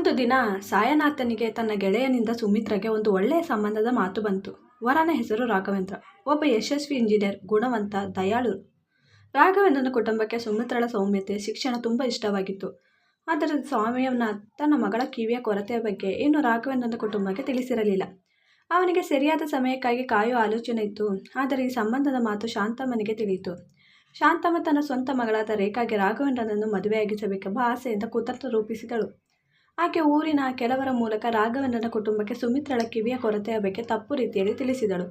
ಒಂದು ದಿನ ಸಾಯನಾಥನಿಗೆ ತನ್ನ ಗೆಳೆಯನಿಂದ ಸುಮಿತ್ರೆಗೆ ಒಂದು ಒಳ್ಳೆಯ ಸಂಬಂಧದ ಮಾತು ಬಂತು. ವರನ ಹೆಸರು ರಾಘವೇಂದ್ರ. ಒಬ್ಬ ಯಶಸ್ವಿ ಇಂಜಿನಿಯರ್, ಗುಣವಂತ, ದಯಾಳು. ರಾಘವೇಂದ್ರನ ಕುಟುಂಬಕ್ಕೆ ಸುಮಿತ್ರಳ ಸೌಮ್ಯತೆ, ಶಿಕ್ಷಣ ತುಂಬ ಇಷ್ಟವಾಗಿತ್ತು. ಆದರೆ ಸ್ವಾಮಿನಾಥ್ ತನ್ನ ಮಗಳ ಕಿವಿಯ ಕೊರತೆಯ ಬಗ್ಗೆ ಇನ್ನೂ ರಾಘವೇಂದ್ರನ ಕುಟುಂಬಕ್ಕೆ ತಿಳಿಸಿರಲಿಲ್ಲ. ಅವನಿಗೆ ಸರಿಯಾದ ಸಮಯಕ್ಕಾಗಿ ಕಾಯುವ ಆಲೋಚನೆ ಇತ್ತು. ಆದರೆ ಈ ಸಂಬಂಧದ ಮಾತು ಶಾಂತಮ್ಮನಿಗೆ ತಿಳಿಯಿತು. ಶಾಂತಮ್ಮ ತನ್ನ ಸ್ವಂತ ಮಗಳಾದ ರೇಖಾಗೆ ರಾಘವೇಂದ್ರನನ್ನು ಮದುವೆಯಾಗಿಸಬೇಕೆಂಬ ಆಸೆಯಿಂದ ಕುತಂತ್ರ ರೂಪಿಸಿದಳು. ಆಕೆ ಊರಿನ ಕೆಲವರ ಮೂಲಕ ರಾಘವೇಂದ್ರನ ಕುಟುಂಬಕ್ಕೆ ಸುಮಿತ್ರಳ ಕಿವಿಯ ಕೊರತೆಯ ಬಗ್ಗೆ ತಪ್ಪು ರೀತಿಯಲ್ಲಿ ತಿಳಿಸಿದಳು.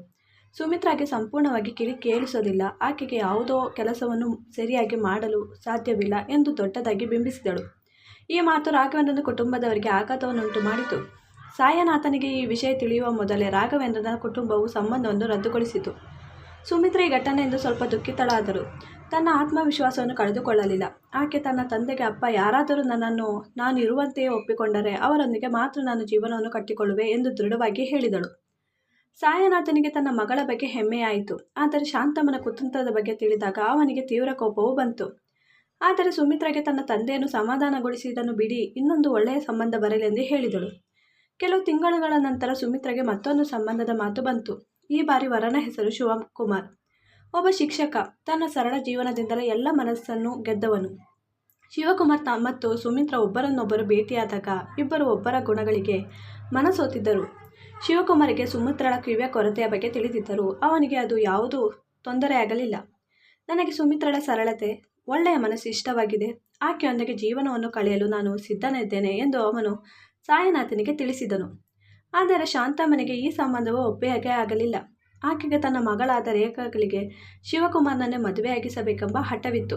ಸುಮಿತ್ರಾಗೆ ಸಂಪೂರ್ಣವಾಗಿ ಕಿವಿ ಕೇಳಿಸೋದಿಲ್ಲ, ಆಕೆಗೆ ಯಾವುದೋ ಕೆಲಸವನ್ನು ಸರಿಯಾಗಿ ಮಾಡಲು ಸಾಧ್ಯವಿಲ್ಲ ಎಂದು ದೊಡ್ಡದಾಗಿ ಬಿಂಬಿಸಿದಳು. ಈ ಮಾತು ರಾಘವೇಂದ್ರನ ಕುಟುಂಬದವರಿಗೆ ಆಘಾತವನ್ನುಂಟು ಮಾಡಿತು. ಸಾಯನಾಥನಿಗೆ ಈ ವಿಷಯ ತಿಳಿಯುವ ಮೊದಲೇ ರಾಘವೇಂದ್ರನ ಕುಟುಂಬವು ಸಂಬಂಧವನ್ನು ರದ್ದುಗೊಳಿಸಿತು. ಸುಮಿತ್ರೆ ಈ ಘಟನೆಯಿಂದ ಸ್ವಲ್ಪ ದುಃಖಿತಳಾದರು. ತನ್ನ ಆತ್ಮವಿಶ್ವಾಸವನ್ನು ಕಳೆದುಕೊಳ್ಳಲಿಲ್ಲ. ಆಕೆ ತನ್ನ ತಂದೆಗೆ, ಅಪ್ಪ ಯಾರಾದರೂ ನನ್ನನ್ನು ನಾನು ಇರುವಂತೆಯೇ ಒಪ್ಪಿಕೊಂಡರೆ ಅವರೊಂದಿಗೆ ಮಾತ್ರ ನಾನು ಜೀವನವನ್ನು ಕಟ್ಟಿಕೊಳ್ಳುವೆ ಎಂದು ದೃಢವಾಗಿ ಹೇಳಿದಳು. ಸಾಯನಾಥನಿಗೆ ತನ್ನ ಮಗಳ ಬಗ್ಗೆ ಹೆಮ್ಮೆಯಾಯಿತು. ಆದರೆ ಶಾಂತಮ್ಮನ ಕುತಂತ್ರದ ಬಗ್ಗೆ ತಿಳಿದಾಗ ಅವನಿಗೆ ತೀವ್ರ ಕೋಪವೂ ಬಂತು. ಆದರೆ ಸುಮಿತ್ರೆಗೆ ತನ್ನ ತಂದೆಯನ್ನು ಸಮಾಧಾನಗೊಳಿಸಿ ಇದನ್ನು ಬಿಡಿ, ಇನ್ನೊಂದು ಒಳ್ಳೆಯ ಸಂಬಂಧ ಬರಲೆಂದು ಹೇಳಿದಳು. ಕೆಲವು ತಿಂಗಳುಗಳ ನಂತರ ಸುಮಿತ್ರೆಗೆ ಮತ್ತೊಂದು ಸಂಬಂಧದ ಮಾತು ಬಂತು. ಈ ಬಾರಿ ವರನ ಹೆಸರು ಶಿವಕುಮಾರ್. ಒಬ್ಬ ಶಿಕ್ಷಕ, ತನ್ನ ಸರಳ ಜೀವನದಿಂದಲೇ ಎಲ್ಲ ಮನಸ್ಸನ್ನು ಗೆದ್ದವನು. ಶಿವಕುಮಾರ್ ಮತ್ತು ಸುಮಿತ್ರಾ ಒಬ್ಬರನ್ನೊಬ್ಬರು ಭೇಟಿಯಾದಾಗ ಇಬ್ಬರು ಒಬ್ಬರ ಗುಣಗಳಿಗೆ ಮನಸೋತಿದ್ದರು. ಶಿವಕುಮಾರಿಗೆ ಸುಮಿತ್ರಳ ಕಿವಿಯ ಕೊರತೆಯ ಬಗ್ಗೆ ತಿಳಿದಿದ್ದರೂ ಅವನಿಗೆ ಅದು ಯಾವುದೂ ತೊಂದರೆಯಾಗಲಿಲ್ಲ. ನನಗೆ ಸುಮಿತ್ರಳ ಸರಳತೆ, ಒಳ್ಳೆಯ ಮನಸ್ಸು ಇಷ್ಟವಾಗಿದೆ. ಆಕೆಯೊಂದಿಗೆ ಜೀವನವನ್ನು ಕಳೆಯಲು ನಾನು ಸಿದ್ಧನಿದ್ದೇನೆ ಎಂದು ಅವನು ಸಾಯನಾಥನಿಗೆ ತಿಳಿಸಿದನು. ಆದರೆ ಶಾಂತಮ್ಮನಿಗೆ ಈ ಸಂಬಂಧವು ಒಪ್ಪಿಗೆ ಆಗಲಿಲ್ಲ. ಆಕೆಗೆ ತನ್ನ ಮಗಳಾದ ರೇಖಾಗಳಿಗೆ ಶಿವಕುಮಾರ್ನನ್ನೇ ಮದುವೆಯಾಗಿಸಬೇಕೆಂಬ ಹಠವಿತ್ತು.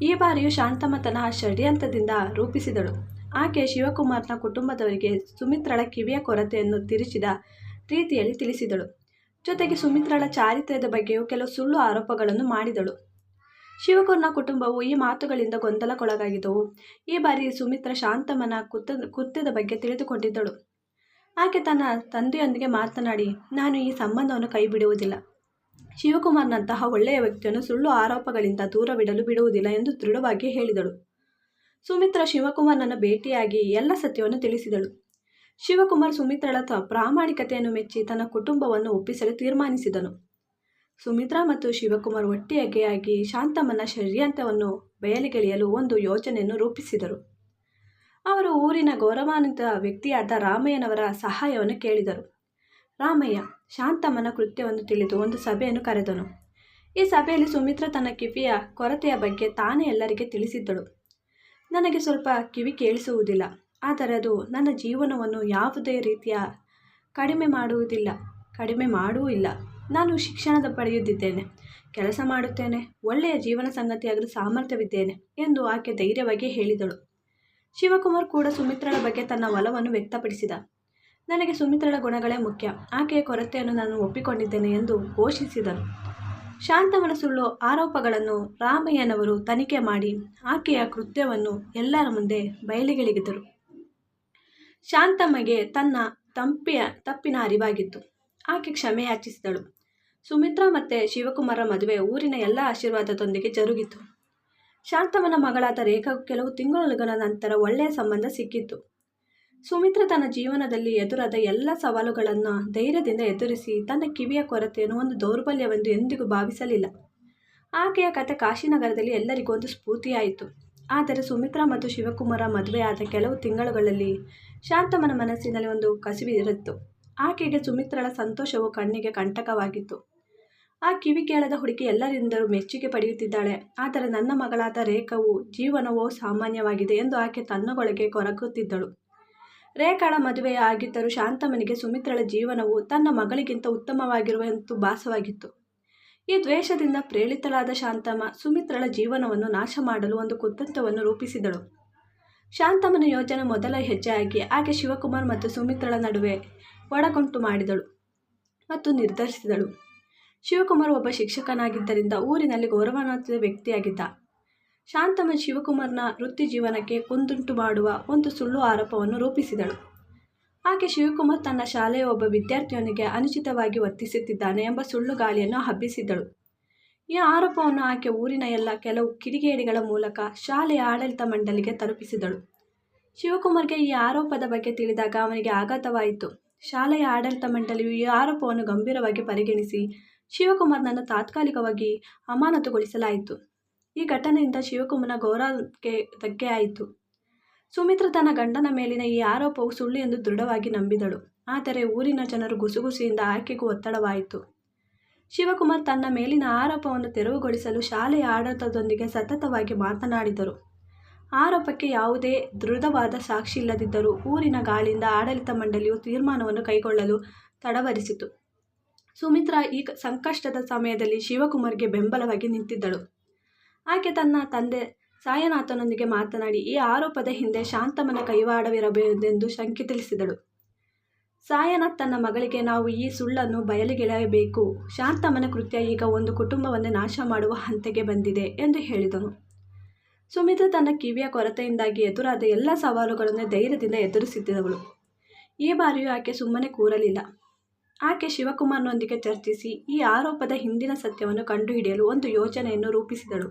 ಈ ಬಾರಿಯೂ ಶಾಂತಮ್ಮ ತನ್ನ ಷಡ್ಯಂತ್ರದಿಂದ ರೂಪಿಸಿದಳು. ಆಕೆ ಶಿವಕುಮಾರ್ನ ಕುಟುಂಬದವರಿಗೆ ಸುಮಿತ್ರಳ ಕಿವಿಯ ಕೊರತೆಯನ್ನು ತಿರುಚಿದ ರೀತಿಯಲ್ಲಿ ತಿಳಿಸಿದಳು. ಜೊತೆಗೆ ಸುಮಿತ್ರಳ ಚಾರಿತ್ರ್ಯದ ಬಗ್ಗೆಯೂ ಕೆಲವು ಸುಳ್ಳು ಆರೋಪಗಳನ್ನು ಮಾಡಿದಳು. ಶಿವಕುಮಾರ್ನ ಕುಟುಂಬವು ಈ ಮಾತುಗಳಿಂದ ಗೊಂದಲಕ್ಕೊಳಗಾಗಿದ್ದವು. ಈ ಬಾರಿ ಸುಮಿತ್ರ ಶಾಂತಮ್ಮನ ಕೃತ್ಯದ ಬಗ್ಗೆ ತಿಳಿದುಕೊಂಡಿದ್ದಳು. ಆಕೆ ತನ್ನ ತಂದೆಯೊಂದಿಗೆ ಮಾತನಾಡಿ, ನಾನು ಈ ಸಂಬಂಧವನ್ನು ಕೈ ಬಿಡುವುದಿಲ್ಲ. ಶಿವಕುಮಾರ್ನಂತಹ ಒಳ್ಳೆಯ ವ್ಯಕ್ತಿಯನ್ನು ಸುಳ್ಳು ಆರೋಪಗಳಿಂದ ದೂರವಿಡಲು ಬಿಡುವುದಿಲ್ಲ ಎಂದು ದೃಢವಾಗಿ ಹೇಳಿದಳು. ಸುಮಿತ್ರ ಶಿವಕುಮಾರ್ನನ್ನು ಭೇಟಿಯಾಗಿ ಎಲ್ಲ ಸತ್ಯವನ್ನು ತಿಳಿಸಿದಳು. ಶಿವಕುಮಾರ್ ಸುಮಿತ್ರಳ ಪ್ರಾಮಾಣಿಕತೆಯನ್ನು ಮೆಚ್ಚಿ ತನ್ನ ಕುಟುಂಬವನ್ನು ಒಪ್ಪಿಸಲು ತೀರ್ಮಾನಿಸಿದನು. ಸುಮಿತ್ರಾ ಮತ್ತು ಶಿವಕುಮಾರ್ ಒಟ್ಟಿಗೆಯಾಗಿ ಶಾಂತಮ್ಮನ ಷಡ್ಯಂತ್ರವನ್ನು ಬಯಲಿಗೆಳೆಯಲು ಒಂದು ಯೋಜನೆಯನ್ನು ರೂಪಿಸಿದರು. ಅವರು ಊರಿನ ಗೌರವಾನ್ವಿತ ವ್ಯಕ್ತಿಯಾದ ರಾಮಯ್ಯನವರ ಸಹಾಯವನ್ನು ಕೇಳಿದರು. ರಾಮಯ್ಯ ಶಾಂತಮ್ಮನ ಕೃತ್ಯವನ್ನು ತಿಳಿದು ಒಂದು ಸಭೆಯನ್ನು ಕರೆದನು. ಈ ಸಭೆಯಲ್ಲಿ ಸುಮಿತ್ರ ತನ್ನ ಕಿವಿಯ ಕೊರತೆಯ ಬಗ್ಗೆ ತಾನೇ ಎಲ್ಲರಿಗೆ ತಿಳಿಸಿದ್ದಳು. ನನಗೆ ಸ್ವಲ್ಪ ಕಿವಿ ಕೇಳಿಸುವುದಿಲ್ಲ, ಆದರೆ ಅದು ನನ್ನ ಜೀವನವನ್ನು ಯಾವುದೇ ರೀತಿಯ ಕಡಿಮೆ ಮಾಡುವೂ ಇಲ್ಲ. ನಾನು ಶಿಕ್ಷಣದ ಪಡೆಯುತ್ತಿದ್ದೇನೆ, ಕೆಲಸ ಮಾಡುತ್ತೇನೆ, ಒಳ್ಳೆಯ ಜೀವನ ಸಂಗತಿಯಾಗಲು ಸಾಮರ್ಥ್ಯವಿದ್ದೇನೆ ಎಂದು ಆಕೆ ಧೈರ್ಯವಾಗಿ ಹೇಳಿದಳು. ಶಿವಕುಮಾರ್ ಕೂಡ ಸುಮಿತ್ರಳ ಬಗ್ಗೆ ತನ್ನ ಒಲವನ್ನು ವ್ಯಕ್ತಪಡಿಸಿದ. ನನಗೆ ಸುಮಿತ್ರಳ ಗುಣಗಳೇ ಮುಖ್ಯ, ಆಕೆಯ ಕೊರತೆಯನ್ನು ನಾನು ಒಪ್ಪಿಕೊಂಡಿದ್ದೇನೆ ಎಂದು ಘೋಷಿಸಿದನು. ಶಾಂತಮ್ಮನ ಸುಳ್ಳು ಆರೋಪಗಳನ್ನು ರಾಮಯ್ಯನವರು ತನಿಖೆ ಮಾಡಿ ಆಕೆಯ ಕೃತ್ಯವನ್ನು ಎಲ್ಲರ ಮುಂದೆ ಬಯಲಿಗೆಳೆದರು. ಶಾಂತಮ್ಮಗೆ ತನ್ನ ತಪ್ಪಿನ ಅರಿವಾಗಿತ್ತು. ಆಕೆ ಕ್ಷಮೆ ಯಾಚಿಸಿದಳು. ಸುಮಿತ್ರಾ ಮತ್ತು ಶಿವಕುಮಾರ ಮದುವೆ ಊರಿನ ಎಲ್ಲ ಆಶೀರ್ವಾದದೊಂದಿಗೆ ಜರುಗಿತು. ಶಾಂತಮ್ಮನ ಮಗಳಾದ ರೇಖಾಗೂ ಕೆಲವು ತಿಂಗಳುಗಳ ನಂತರ ಒಳ್ಳೆಯ ಸಂಬಂಧ ಸಿಕ್ಕಿತ್ತು. ಸುಮಿತ್ರ ತನ್ನ ಜೀವನದಲ್ಲಿ ಎದುರಾದ ಎಲ್ಲ ಸವಾಲುಗಳನ್ನು ಧೈರ್ಯದಿಂದ ಎದುರಿಸಿ ತನ್ನ ಕಿವಿಯ ಕೊರತೆಯನ್ನು ಒಂದು ದೌರ್ಬಲ್ಯವೆಂದು ಎಂದಿಗೂ ಭಾವಿಸಲಿಲ್ಲ. ಆಕೆಯ ಕಥೆ ಕಾಶಿನಗರದಲ್ಲಿ ಎಲ್ಲರಿಗೂ ಒಂದು ಸ್ಫೂರ್ತಿಯಾಯಿತು. ಆದರೆ ಸುಮಿತ್ರಾ ಮತ್ತು ಶಿವಕುಮಾರ ಮದುವೆಯಾದ ಕೆಲವು ತಿಂಗಳುಗಳಲ್ಲಿ ಶಾಂತಮ್ಮನ ಮನಸ್ಸಿನಲ್ಲಿ ಒಂದು ಕಸಿವಿರಿತ್ತು. ಆಕೆಗೆ ಸುಮಿತ್ರಳ ಸಂತೋಷವು ಕಣ್ಣಿಗೆ ಕಂಟಕವಾಗಿತ್ತು. ಆ ಕಿವಿ ಕೇಳದ ಹುಡುಗಿ ಎಲ್ಲರಿಂದಲೂ ಮೆಚ್ಚುಗೆ ಪಡೆಯುತ್ತಿದ್ದಾಳೆ, ಆದರೆ ನನ್ನ ಮಗಳಾದ ರೇಖಾವು ಜೀವನವೋ ಸಾಮಾನ್ಯವಾಗಿದೆ ಎಂದು ಆಕೆ ತನ್ನೊಳಗೆ ಕೊರಗುತ್ತಿದ್ದಳು. ರೇಖಾಳ ಮದುವೆ ಆಗಿದ್ದರೂ ಶಾಂತಮ್ಮನಿಗೆ ಸುಮಿತ್ರಳ ಜೀವನವು ತನ್ನ ಮಗಳಿಗಿಂತ ಉತ್ತಮವಾಗಿರುವಂತೂ ಭಾಸವಾಗಿತ್ತು. ಈ ದ್ವೇಷದಿಂದ ಪ್ರೇರಿತಳಾದ ಶಾಂತಮ್ಮ ಸುಮಿತ್ರಳ ಜೀವನವನ್ನು ನಾಶ ಮಾಡಲು ಒಂದು ಕುತಂತ್ರವನ್ನು ರೂಪಿಸಿದಳು. ಶಾಂತಮ್ಮನ ಯೋಜನೆ ಮೊದಲ ಹೆಜ್ಜೆಯಾಗಿ ಆಕೆ ಶಿವಕುಮಾರ್ ಮತ್ತು ಸುಮಿತ್ರಳ ನಡುವೆ ಒಡಗುಂಟು ಮಾಡಿದಳು ಮತ್ತು ನಿರ್ಧರಿಸಿದಳು. ಶಿವಕುಮಾರ್ ಒಬ್ಬ ಶಿಕ್ಷಕನಾಗಿದ್ದರಿಂದ ಊರಿನಲ್ಲಿ ಗೌರವಾನ್ವಿತ ವ್ಯಕ್ತಿಯಾಗಿದ್ದ. ಶಾಂತಮ್ಮ ಶಿವಕುಮಾರ್ನ ವೃತ್ತಿ ಜೀವನಕ್ಕೆ ಕುಂದುಂಟು ಮಾಡುವ ಒಂದು ಸುಳ್ಳು ಆರೋಪವನ್ನು ರೂಪಿಸಿದಳು. ಆಕೆ ಶಿವಕುಮಾರ್ ತನ್ನ ಶಾಲೆಯ ಒಬ್ಬ ವಿದ್ಯಾರ್ಥಿಯೊಂದಿಗೆ ಅನುಚಿತವಾಗಿ ವರ್ತಿಸುತ್ತಿದ್ದಾನೆ ಎಂಬ ಸುಳ್ಳು ಗಾಳಿಯನ್ನು ಹಬ್ಬಿಸಿದ್ದಳು. ಈ ಆರೋಪವನ್ನು ಆಕೆ ಊರಿನ ಕೆಲವು ಕಿಡಿಗೇಡಿಗಳ ಮೂಲಕ ಶಾಲೆಯ ಆಡಳಿತ ಮಂಡಳಿಗೆ ತಲುಪಿಸಿದಳು. ಶಿವಕುಮಾರ್ಗೆ ಈ ಆರೋಪದ ಬಗ್ಗೆ ತಿಳಿದಾಗ ಅವನಿಗೆ ಆಘಾತವಾಯಿತು. ಶಾಲೆಯ ಆಡಳಿತ ಮಂಡಳಿಯು ಈ ಆರೋಪವನ್ನು ಗಂಭೀರವಾಗಿ ಪರಿಗಣಿಸಿ ಶಿವಕುಮಾರ್ನನ್ನು ತಾತ್ಕಾಲಿಕವಾಗಿ ಅಮಾನತುಗೊಳಿಸಲಾಯಿತು. ಈ ಘಟನೆಯಿಂದ ಶಿವಕುಮಾರ್ನ ಗೌರವಕ್ಕೆ ಧಕ್ಕೆ ಆಯಿತು. ಸುಮಿತ್ರಾ ತನ್ನ ಗಂಡನ ಮೇಲಿನ ಈ ಆರೋಪವು ಸುಳ್ಳು ಎಂದು ದೃಢವಾಗಿ ನಂಬಿದಳು. ಆದರೆ ಊರಿನ ಜನರು ಗುಸುಗುಸಿಯಿಂದ ಆಕೆಗೂ ಒತ್ತಡವಾಯಿತು. ಶಿವಕುಮಾರ್ ತನ್ನ ಮೇಲಿನ ಆರೋಪವನ್ನು ತೆರವುಗೊಳಿಸಲು ಶಾಲೆಯ ಆಡಳಿತದೊಂದಿಗೆ ಸತತವಾಗಿ ಮಾತನಾಡಿದರು. ಆರೋಪಕ್ಕೆ ಯಾವುದೇ ದೃಢವಾದ ಸಾಕ್ಷಿ ಇಲ್ಲದಿದ್ದರೂ ಊರಿನ ಗಾಳಿಯಿಂದ ಆಡಳಿತ ಮಂಡಳಿಯು ತೀರ್ಮಾನವನ್ನು ಕೈಗೊಳ್ಳಲು ತಡವರಿಸಿತು. ಸುಮಿತ್ರಾ ಈ ಸಂಕಷ್ಟದ ಸಮಯದಲ್ಲಿ ಶಿವಕುಮಾರ್ಗೆ ಬೆಂಬಲವಾಗಿ ನಿಂತಿದ್ದಳು. ಆಕೆ ತನ್ನ ತಂದೆ ಸಾಯನಾಥನೊಂದಿಗೆ ಮಾತನಾಡಿ ಈ ಆರೋಪದ ಹಿಂದೆ ಶಾಂತಮ್ಮನ ಕೈವಾಡವಿರಬಹುದೆಂದು ಶಂಕೆ ತಿಳಿಸಿದಳು. ಸಾಯನಾಥ್ ತನ್ನ ಮಗಳಿಗೆ ನಾವು ಈ ಸುಳ್ಳನ್ನು ಬಯಲಿಗೆಳೆಯಬೇಕು. ಶಾಂತಮ್ಮನ ಕೃತ್ಯ ಈಗ ಒಂದು ಕುಟುಂಬವನ್ನೇ ನಾಶ ಮಾಡುವ ಹಂತಕ್ಕೆ ಬಂದಿದೆ ಎಂದು ಹೇಳಿದನು. ಸುಮಿತ್ರಾ ತನ್ನ ಕಿವಿಯ ಕೊರತೆಯಿಂದಾಗಿ ಎದುರಾದ ಎಲ್ಲ ಸವಾಲುಗಳನ್ನು ಧೈರ್ಯದಿಂದ ಎದುರಿಸಿದ್ದವಳು. ಈ ಬಾರಿಯೂ ಆಕೆ ಸುಮ್ಮನೆ ಕೂರಲಿಲ್ಲ. ಆಕೆ ಶಿವಕುಮಾರ್ನೊಂದಿಗೆ ಚರ್ಚಿಸಿ ಈ ಆರೋಪದ ಹಿಂದಿನ ಸತ್ಯವನ್ನು ಕಂಡುಹಿಡಿಯಲು ಒಂದು ಯೋಜನೆಯನ್ನು ರೂಪಿಸಿದಳು.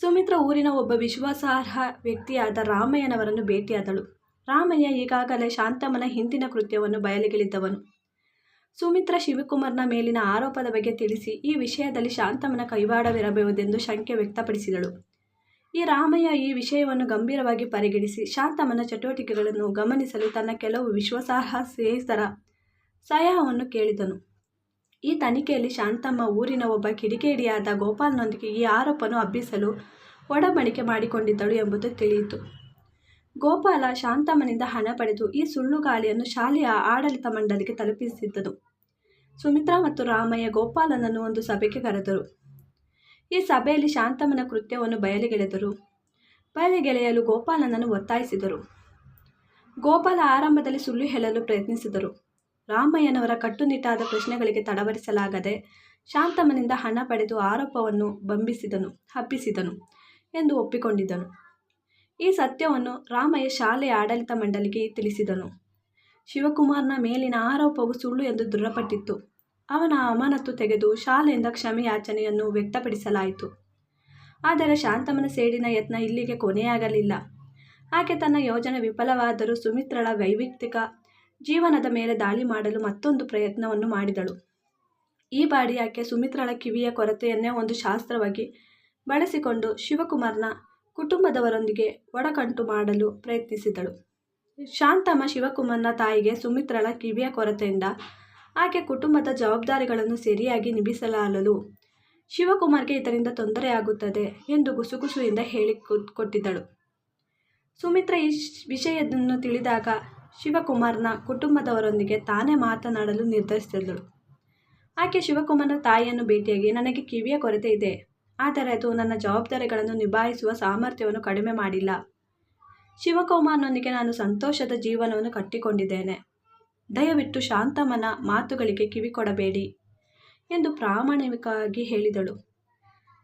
ಸುಮಿತ್ರಾ ಊರಿನ ಒಬ್ಬ ವಿಶ್ವಾಸಾರ್ಹ ವ್ಯಕ್ತಿಯಾದ ರಾಮಯ್ಯನವರನ್ನು ಭೇಟಿಯಾದಳು. ರಾಮಯ್ಯ ಈಗಾಗಲೇ ಶಾಂತಮ್ಮನ ಹಿಂದಿನ ಕೃತ್ಯವನ್ನು ಬಯಲಿಗೆಳೆದವನು. ಸುಮಿತ್ರಾ ಶಿವಕುಮಾರ್ನ ಮೇಲಿನ ಆರೋಪದ ಬಗ್ಗೆ ತಿಳಿಸಿ ಈ ವಿಷಯದಲ್ಲಿ ಶಾಂತಮ್ಮನ ಕೈವಾಡವಿರಬಹುದೆಂದು ಶಂಕೆ ವ್ಯಕ್ತಪಡಿಸಿದಳು. ಈ ರಾಮಯ್ಯ ಈ ವಿಷಯವನ್ನು ಗಂಭೀರವಾಗಿ ಪರಿಗಣಿಸಿ ಶಾಂತಮ್ಮನ ಚಟುವಟಿಕೆಗಳನ್ನು ಗಮನಿಸಲು ತನ್ನ ಕೆಲವು ವಿಶ್ವಾಸಾರ್ಹ ಸ್ನೇಹಿತರ ಸಹಾಯವನ್ನು ಕೇಳಿದನು. ಈ ತನಿಖೆಯಲ್ಲಿ ಶಾಂತಮ್ಮ ಊರಿನ ಒಬ್ಬ ಕಿಡಿಗೇಡಿಯಾದ ಗೋಪಾಲ್ನೊಂದಿಗೆ ಈ ಆರೋಪವನ್ನು ಹಬ್ಬಿಸಲು ಒಡಂಬಡಿಕೆ ಮಾಡಿಕೊಂಡಿದ್ದಳು ಎಂಬುದು ತಿಳಿಯಿತು. ಗೋಪಾಲ ಶಾಂತಮ್ಮನಿಂದ ಹಣ ಪಡೆದು ಈ ಸುಳ್ಳುಗಾಳಿಯನ್ನು ಶಾಲೆಯ ಆಡಳಿತ ಮಂಡಳಿಗೆ ತಲುಪಿಸಿದ್ದನು. ಸುಮಿತ್ರಾ ಮತ್ತು ರಾಮಯ್ಯ ಗೋಪಾಲನನ್ನು ಒಂದು ಸಭೆಗೆ ಕರೆದರು. ಈ ಸಭೆಯಲ್ಲಿ ಶಾಂತಮ್ಮನ ಕೃತ್ಯವನ್ನು ಬಯಲಿಗೆಳೆಯಲು ಗೋಪಾಲನನ್ನು ಒತ್ತಾಯಿಸಿದರು. ಗೋಪಾಲ ಆರಂಭದಲ್ಲಿ ಸುಳ್ಳು ಹೇಳಲು ಪ್ರಯತ್ನಿಸಿದರು. ರಾಮಯ್ಯನವರ ಕಟ್ಟುನಿಟ್ಟಾದ ಪ್ರಶ್ನೆಗಳಿಗೆ ತಡವರಿಸಲಾಗದೆ ಶಾಂತಮ್ಮನಿಂದ ಹಣ ಪಡೆದು ಆರೋಪವನ್ನು ಹಬ್ಬಿಸಿದನು ಎಂದು ಒಪ್ಪಿಕೊಂಡಿದ್ದನು. ಈ ಸತ್ಯವನ್ನು ರಾಮಯ್ಯ ಶಾಲೆಯ ಆಡಳಿತ ಮಂಡಳಿಗೆ ತಿಳಿಸಿದನು. ಶಿವಕುಮಾರ್ನ ಮೇಲಿನ ಆರೋಪವು ಸುಳ್ಳು ಎಂದು ದೃಢಪಟ್ಟಿತ್ತು. ಅವನ ಅಮಾನತು ತೆಗೆದು ಶಾಲೆಯಿಂದ ಕ್ಷಮೆಯಾಚನೆಯನ್ನು ವ್ಯಕ್ತಪಡಿಸಲಾಯಿತು. ಆದರೆ ಶಾಂತಮ್ಮನ ಸೇಡಿನ ಯತ್ನ ಇಲ್ಲಿಗೆ ಕೊನೆಯಾಗಲಿಲ್ಲ. ಆಕೆ ತನ್ನ ಯೋಜನೆ ವಿಫಲವಾದರೂ ಸುಮಿತ್ರಳ ವೈಯಕ್ತಿಕ ಜೀವನದ ಮೇಲೆ ದಾಳಿ ಮಾಡಲು ಮತ್ತೊಂದು ಪ್ರಯತ್ನವನ್ನು ಮಾಡಿದಳು. ಈ ಬಾರಿ ಆಕೆ ಸುಮಿತ್ರಳ ಕಿವಿಯ ಕೊರತೆಯನ್ನೇ ಒಂದು ಶಾಸ್ತ್ರವಾಗಿ ಬಳಸಿಕೊಂಡು ಶಿವಕುಮಾರ್ನ ಕುಟುಂಬದವರೊಂದಿಗೆ ಒಡಕಂಟು ಮಾಡಲು ಪ್ರಯತ್ನಿಸಿದಳು. ಶಾಂತಮ್ಮ ಶಿವಕುಮಾರ್ನ ತಾಯಿಗೆ ಸುಮಿತ್ರಳ ಕಿವಿಯ ಕೊರತೆಯಿಂದ ಆಕೆ ಕುಟುಂಬದ ಜವಾಬ್ದಾರಿಗಳನ್ನು ಸರಿಯಾಗಿ ನಿಭಾಯಿಸಲಾಗಲು ಶಿವಕುಮಾರ್ಗೆ ಇದರಿಂದ ತೊಂದರೆಯಾಗುತ್ತದೆ ಎಂದು ಗುಸುಗುಸುಯಿಂದ ಹೇಳಿಕೊಟ್ಟಿದ್ದಳು. ಸುಮಿತ್ರಾ ಈ ವಿಷಯವನ್ನು ತಿಳಿದಾಗ ಶಿವಕುಮಾರ್ನ ಕುಟುಂಬದವರೊಂದಿಗೆ ತಾನೇ ಮಾತನಾಡಲು ನಿರ್ಧರಿಸಿದಳು. ಆಕೆ ಶಿವಕುಮಾರ್ನ ತಾಯಿಯನ್ನು ಭೇಟಿಯಾಗಿ ನನಗೆ ಕಿವಿಯ ಕೊರತೆ ಇದೆ, ಆದರೆ ಅದು ನನ್ನ ಜವಾಬ್ದಾರಿಗಳನ್ನು ನಿಭಾಯಿಸುವ ಸಾಮರ್ಥ್ಯವನ್ನು ಕಡಿಮೆ ಮಾಡಿಲ್ಲ. ಶಿವಕುಮಾರ್ನೊಂದಿಗೆ ನಾನು ಸಂತೋಷದ ಜೀವನವನ್ನು ಕಟ್ಟಿಕೊಂಡಿದ್ದೇನೆ. ದಯವಿಟ್ಟು ಶಾಂತಮ್ಮನ ಮಾತುಗಳಿಗೆ ಕಿವಿ ಕೊಡಬೇಡಿ ಎಂದು ಪ್ರಾಮಾಣಿಕವಾಗಿ ಹೇಳಿದಳು.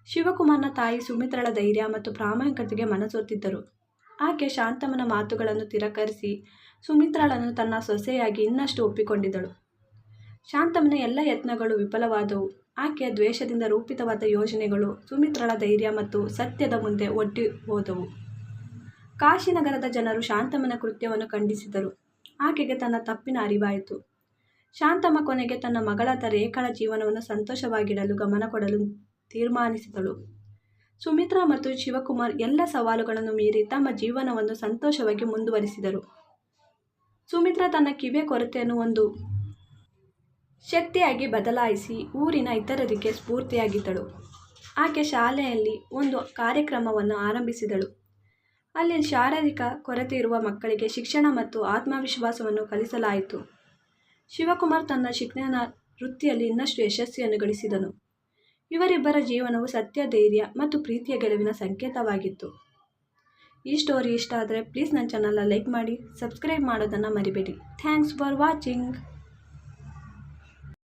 ಶಿವಕುಮಾರ್ನ ತಾಯಿ ಸುಮಿತ್ರಳ ಧೈರ್ಯ ಮತ್ತು ಪ್ರಾಮಾಣಿಕತೆಗೆ ಮನಸೋತಿದ್ದರು. ಆಕೆ ಶಾಂತಮ್ಮನ ಮಾತುಗಳನ್ನು ತಿರಸ್ಕರಿಸಿ ಸುಮಿತ್ರಳನ್ನು ತನ್ನ ಸೊಸೆಯಾಗಿ ಇನ್ನಷ್ಟು ಒಪ್ಪಿಕೊಂಡಿದ್ದಳು. ಶಾಂತಮ್ಮನ ಎಲ್ಲ ಯತ್ನಗಳು ವಿಫಲವಾದವು. ಆಕೆಯ ದ್ವೇಷದಿಂದ ರೂಪಿತವಾದ ಯೋಜನೆಗಳು ಸುಮಿತ್ರಳ ಧೈರ್ಯ ಮತ್ತು ಸತ್ಯದ ಮುಂದೆ ಒಡ್ಡಿ ಹೋದವು. ಕಾಶಿನಗರದ ಜನರು ಶಾಂತಮ್ಮನ ಕೃತ್ಯವನ್ನು ಖಂಡಿಸಿದರು. ಆಕೆಗೆ ತನ್ನ ತಪ್ಪಿನ ಅರಿವಾಯಿತು. ಶಾಂತಮ್ಮ ಕೊನೆಗೆ ತನ್ನ ಮಗಳಾದ ರೇಖಾಳ ಜೀವನವನ್ನು ಸಂತೋಷವಾಗಿಡಲು ಗಮನ ಕೊಡಲು ತೀರ್ಮಾನಿಸಿದಳು. ಸುಮಿತ್ರಾ ಮತ್ತು ಶಿವಕುಮಾರ್ ಎಲ್ಲ ಸವಾಲುಗಳನ್ನು ಮೀರಿ ತಮ್ಮ ಜೀವನವನ್ನು ಸಂತೋಷವಾಗಿ ಮುಂದುವರಿಸಿದರು. ಸುಮಿತ್ರಾ ತನ್ನ ಕಿವಿಯ ಕೊರತೆಯನ್ನು ಒಂದು ಶಕ್ತಿಯಾಗಿ ಬದಲಾಯಿಸಿ ಊರಿನ ಇತರರಿಗೆ ಸ್ಫೂರ್ತಿಯಾಗಿದ್ದಳು. ಆಕೆ ಶಾಲೆಯಲ್ಲಿ ಒಂದು ಕಾರ್ಯಕ್ರಮವನ್ನು ಆರಂಭಿಸಿದಳು. ಅಲ್ಲಿ ಶಾರೀರಿಕ ಕೊರತೆ ಇರುವ ಮಕ್ಕಳಿಗೆ ಶಿಕ್ಷಣ ಮತ್ತು ಆತ್ಮವಿಶ್ವಾಸವನ್ನು ಕಲಿಸಲಾಯಿತು. ಶಿವಕುಮಾರ್ ತನ್ನ ಶಿಕ್ಷಣ ವೃತ್ತಿಯಲ್ಲಿ ಇನ್ನಷ್ಟು ಯಶಸ್ವಿಯನ್ನು ಗಳಿಸಿದನು. ಇವರಿಬ್ಬರ ಜೀವನವು ಸತ್ಯ, ಧೈರ್ಯ ಮತ್ತು ಪ್ರೀತಿಯ ಗೆಲುವಿನ ಸಂಕೇತವಾಗಿತ್ತು. ಈ ಸ್ಟೋರಿ ಇಷ್ಟ ಆದರೆ ಪ್ಲೀಸ್ ನನ್ನ ಚಾನಲ್ನ ಲೈಕ್ ಮಾಡಿ, ಸಬ್ಸ್ಕ್ರೈಬ್ ಮಾಡೋದನ್ನು ಮರಿಬೇಡಿ. Thanks for watching.